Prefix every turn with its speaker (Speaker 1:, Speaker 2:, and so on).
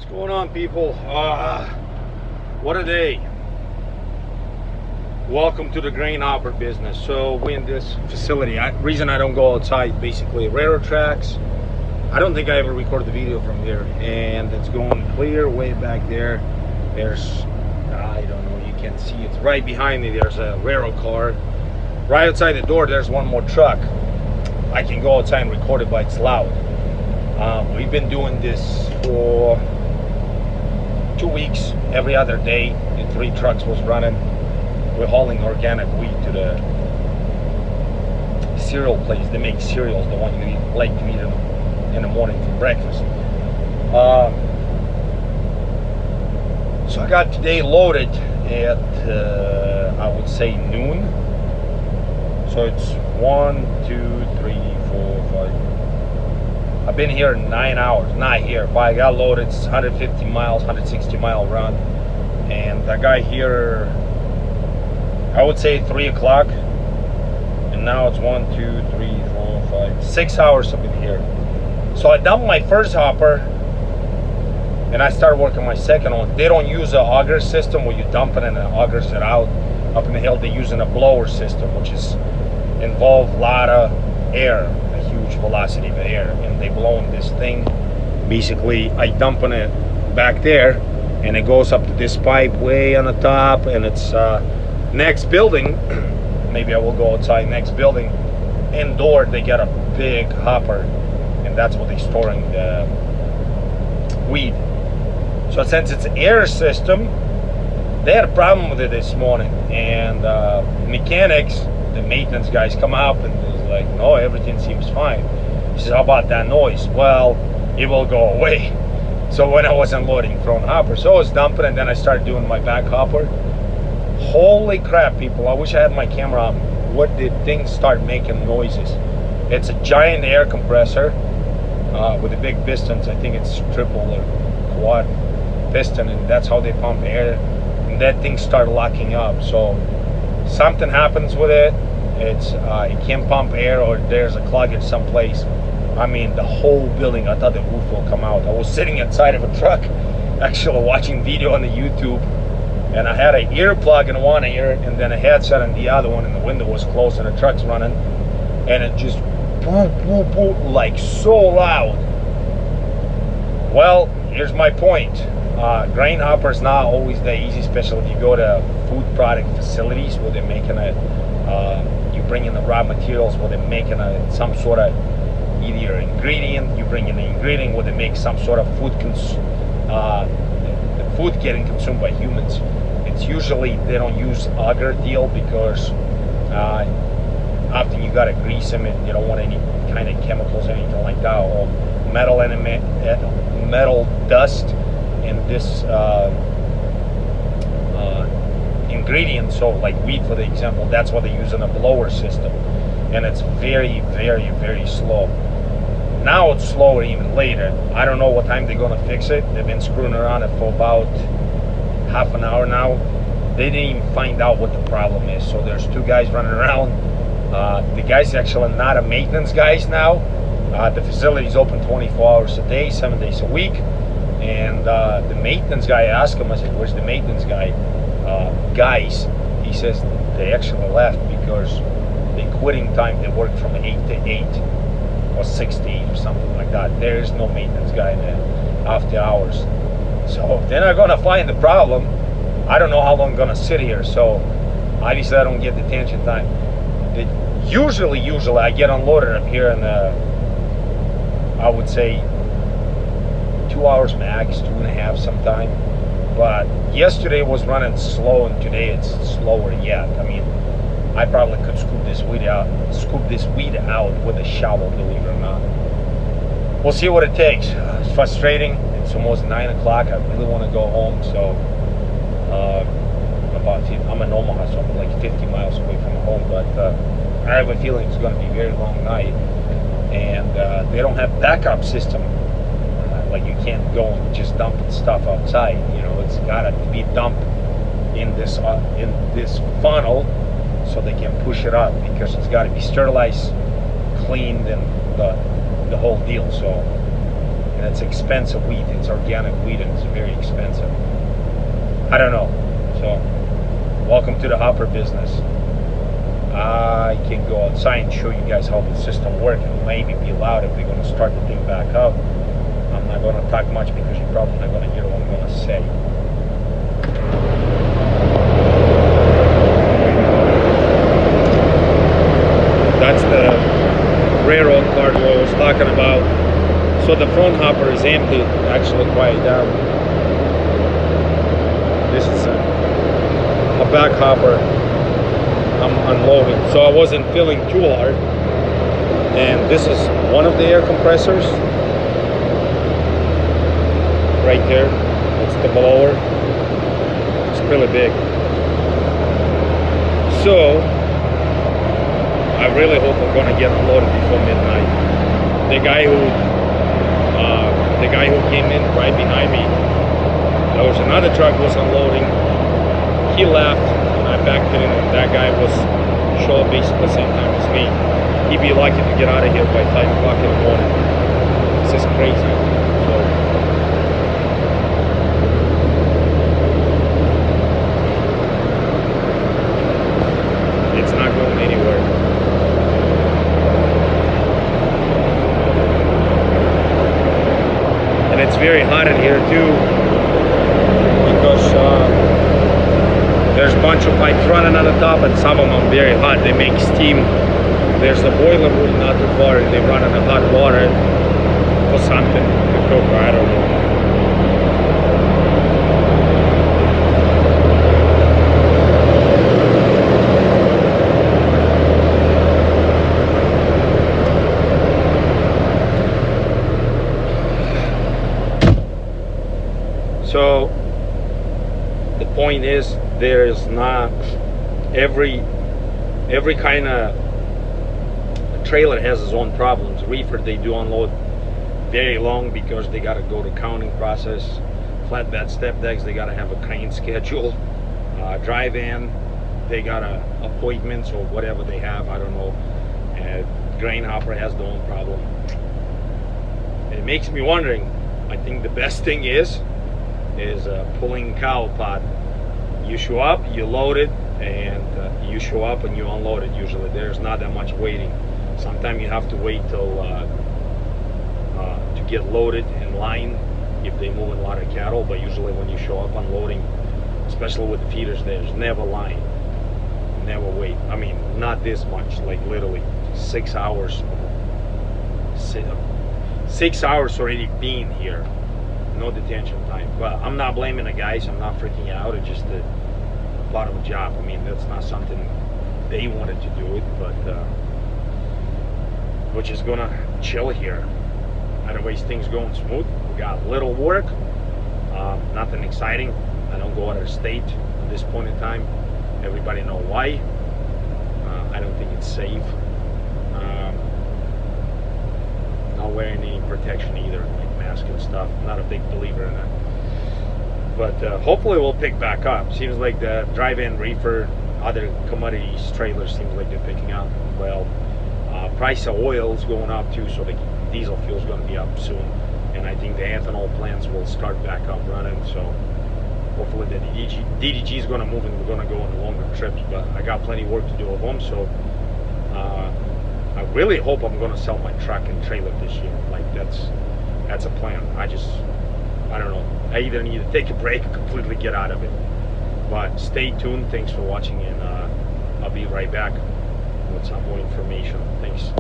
Speaker 1: Going on, people? What a day. Welcome to the grain hopper business. So we're in this facility. Reason I don't go outside, basically railroad tracks. I don't think I ever recorded the video from here, and it's going clear way back there. There's, I don't know, you can't see, it's right behind me. There's a railroad car. Right outside the door, there's one more truck. I can go outside and record it, but it's loud. We've been doing this for 2 weeks, every other day. The 3 trucks was running. We're hauling organic wheat to the cereal place. They make cereals, the one you like to eat in the morning for breakfast. So I got today loaded at I would say noon. So it's 1, 2, 3, 4, 5. I've been here 9 hours, not here, but I got loaded. It's 150 miles, 160 mile run. And I got here, I would say 3 o'clock. And now it's 1, 2, 3, 4, 5, 6 hours I've been here. So I dumped my first hopper and I started working my second one. They don't use an auger system where you dump it and it augers it out. Up in the hill, they're using a blower system, which is involve a lot of air, a huge velocity of air, and they blowing this thing. Basically, I dumping it back there, and it goes up to this pipe way on the top, and it's next building. Maybe I will go outside. Next building, indoor, they got a big hopper, and that's what they're storing the weed. So since it's an air system, they had a problem with it this morning, and mechanics, the maintenance guys, come up and was like, no, everything seems fine. He says, how about that noise? Well, it will go away. So when I was unloading front hopper, so I was dumping, and then I started doing my back hopper. Holy crap, people, I wish I had my camera on. What did things start making noises? It's a giant air compressor with the big pistons. I think it's triple or quad piston, and that's how they pump air. And that thing started locking up. So something happens with it. It's it can't pump air, or there's a cloggage someplace. I mean, the whole building, I thought the roof will come out. I was sitting inside of a truck actually watching video on the YouTube, and I had an earplug in one ear and then a headset in the other one, and the window was closed and the truck's running, and it just boom, boom, boom, like so loud. Well, here's my point. Grain hopper is not always that easy, especially if you go to food product facilities where they're making a, you bring in the raw materials where they're making some sort of either ingredient, you bring in the ingredient where they make some sort of food, the food getting consumed by humans. It's usually, they don't use auger deal because often you gotta grease them and you don't want any kind of chemicals or anything like that, or metal element, metal dust in this ingredient. So like wheat, for the example, that's what they use in a blower system, and it's very, very, very slow. Now it's slower even later. I don't know what time they're gonna fix it. They've been screwing around it for about half an hour now. They didn't even find out what the problem is. So there's 2 guys running around. The guy's actually not a maintenance guys now. The facility's open 24 hours a day, 7 days a week. And the maintenance guy asked him, I said, where's the maintenance guy? Guys, he says they actually left because the quitting time, they work from 8 to 8 or 6 to 8 or something like that. There is no maintenance guy in the after hours. So they're not gonna find the problem. I don't know how long I'm gonna sit here, so obviously I don't get detention time. Usually I get unloaded up here in I would say 2 hours max, 2.5 sometime. But yesterday was running slow, and today it's slower yet. I mean, I probably could scoop this weed out with a shovel, believe it or not. We'll see what it takes. It's frustrating. It's almost 9 o'clock. I really want to go home, so I'm in Omaha, so I'm like 50 miles away from home, but I have a feeling it's going to be a very long night, and they don't have backup system. Like, you can't go and just dump stuff outside. You know, it's got to be dumped in this funnel so they can push it up, because it's got to be sterilized, cleaned, and the whole deal. So and it's expensive wheat. It's organic wheat and it's very expensive. I don't know. So welcome to the hopper business. I can go outside and show you guys how the system works and maybe be loud if they're going to start the thing back up. I'm not going to talk much because you're probably not going to hear what I'm going to say. That's the railroad car that I was talking about. So the front hopper is empty. Actually quiet down. This is a back hopper. I'm unloading, so I wasn't feeling too hard. And this is one of the air compressors right there. It's the blower. It's really big. So I really hope I'm gonna get unloaded before midnight. The guy who came in right behind me, there was another truck was unloading. He left. I backed it in, and that guy was show up basically the same time as me. He'd be lucky to get out of here by 5 o'clock in the morning. This is crazy. So it's not going anywhere. And it's very hot in here too, because there's a bunch of pipes running on the top, and some of them are very hot. They make steam. There's a boiler room not too far, and they run in the hot water for something to cook, or I don't know. So the point is, there is not every kind of trailer has its own problems. Reefer, they do unload very long because they got to go to counting process. Flatbed step decks, they got to have a crane schedule. Dry van, they got appointments or whatever they have, I don't know. Grain hopper has their own problem. It makes me wondering. I think the best thing is pulling cow pod. You show up, you load it, and you show up and you unload it. Usually there's not that much waiting. Sometimes you have to wait till to get loaded in line if they move a lot of cattle, but usually when you show up unloading, especially with the feeders, there's never line, never wait. I mean, not this much, like literally 6 hours. 6 hours already being here. No detention time. Well, I'm not blaming the guys. I'm not freaking out. It's just the bottom job. I mean, that's not something they wanted to do it, but we're just gonna chill here. Otherwise, things going smooth. We got little work, nothing exciting. I don't go out of state at this point in time. Everybody know why. I don't think it's safe. Not wearing any protection either, like mask and stuff. I'm not a big believer in that. But hopefully we'll pick back up. Seems like the drive-in reefer, other commodities trailers seems like they're picking up. Well, price of oil is going up too, so the diesel fuel is going to be up soon. And I think the ethanol plants will start back up running. So hopefully the DDG is going to move and we're going to go on longer trips. But I got plenty of work to do at home, so I really hope I'm going to sell my truck and trailer this year. Like that's a plan. I don't know. I either need to take a break or completely get out of it. But stay tuned. Thanks for watching, and I'll be right back with some more information. Thanks.